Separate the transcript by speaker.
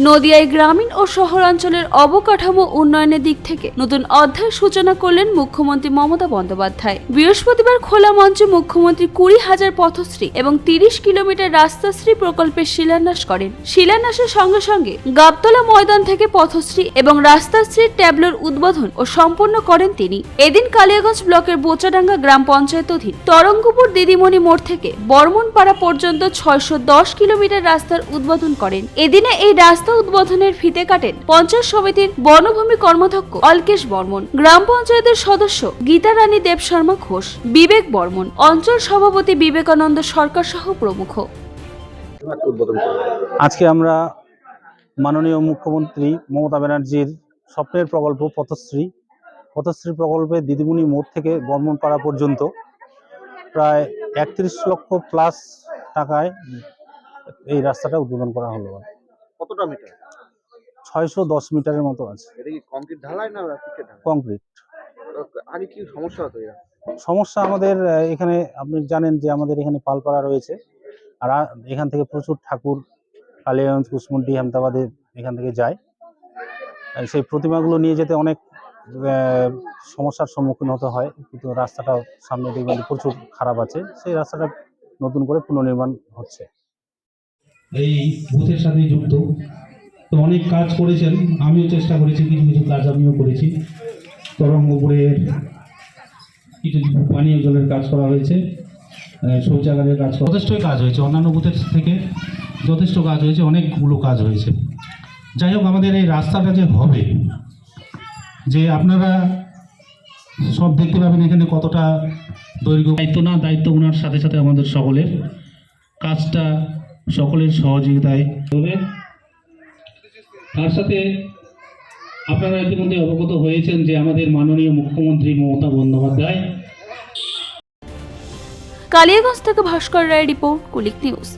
Speaker 1: নদিয়ায় গ্রামীণ ও শহরাঞ্চলের অবকাঠামো উন্নয়নের দিক থেকে নতুন অধ্যায় সূচনা করলেন মুখ্যমন্ত্রী মমতা বন্দ্যোপাধ্যায়। বৃহস্পতিবার খোলা মঞ্চে মুখ্যমন্ত্রী 20,000 পথশ্রী এবং 30 কিলোমিটার রাস্তাশ্রী প্রকল্পের শিলান্যাস করেন। শিলান্যাসের সঙ্গে সঙ্গে গাবতলা ময়দান থেকে পথশ্রী এবং রাস্তাশ্রীর ট্যাবলোর উদ্বোধন ও সম্পন্ন করেন তিনি। এদিন কালিয়াগঞ্জ ব্লকের বোচাডাঙ্গা গ্রাম পঞ্চায়েত অধীন তরঙ্গপুর দিদিমণি মোড় থেকে বর্মনপাড়া পর্যন্ত 610 কিলোমিটার রাস্তার উদ্বোধন করেন। এদিনে এই রাস্তা উদ্বোধনের ফিতে কাটেন পঞ্চায়েত সমিতির বনভূমি কর্মাধ্যক্ষ অলকেশ বর্মন, গ্রাম পঞ্চায়েতের সদস্য গীতা রানী দেব শর্মা ঘোষ, বিবেক বর্মন, অঞ্চল সভাপতি বিবেকানন্দ সরকার সহ প্রমুখ।
Speaker 2: আজকে আমরা মাননীয় মুখ্যমন্ত্রী মমতা ব্যানার্জির স্বপ্নের প্রকল্প পথশ্রী প্রকল্পে দিদিমণি মোড় থেকে বর্মনপাড়া পর্যন্ত প্রায় 31 লক্ষ প্লাস টাকায় এই রাস্তাটা উদ্বোধন করা হলো।
Speaker 3: কতটা মিটার?
Speaker 2: 610 মিটারের মতো আছে।
Speaker 3: এটা কি কংক্রিট ঢালাই না পিচের ঢালাই?
Speaker 2: কংক্রিট।
Speaker 3: আগে কি সমস্যা হতো?
Speaker 2: সমস্যা আমাদের এখানে, আপনি জানেন যে আমাদের এখানে পালপাড়া রয়েছে, আর এখান থেকে প্রচুর ঠাকুর কালিয়াগঞ্জ, কুসমুন্ডি, হেমতাবাদে এখান থেকে যায়। সেই প্রতিমাগুলো নিয়ে যেতে অনেক সমস্যার সম্মুখীন হতে হয়, কিন্তু রাস্তাটা সামনে দেখবেন প্রচুর খারাপ আছে। সেই রাস্তাটা নতুন করে পুনর্নির্মাণ হচ্ছে।
Speaker 4: এই বুথের সাথে যুক্ত তো অনেক কাজ করেছেন, আমিও চেষ্টা করেছি, কিছু কিছু কাজ আমিও করেছি। তরঙ্গপুরের কিছু পানীয় জলের কাজ করা হয়েছে, শৌচাগারের কাজ, যথেষ্টই কাজ হয়েছে। অন্যান্য বুথের থেকে যথেষ্ট কাজ হয়েছে, অনেকগুলো কাজ হয়েছে। যাই হোক, আমাদের এই রাস্তাটা যে হবে, যে আপনারা সব দেখতে পাবেন এখানে কতটা দৈর্ঘ্য, দায়িত্ব ওনার সাথে সাথে আমাদের সকলের কাজটা সকলের সহযোগিতায় হবে। তার সাথে আপনারা ইতিমধ্যে অবগত হয়েছেন যে আমাদের মাননীয় মুখ্যমন্ত্রী মমতা বন্দ্যোপাধ্যায়।
Speaker 1: কালিয়াগঞ্জ থেকে ভাস্কর রায় রিপোর্ট, কুলিক নিউজ।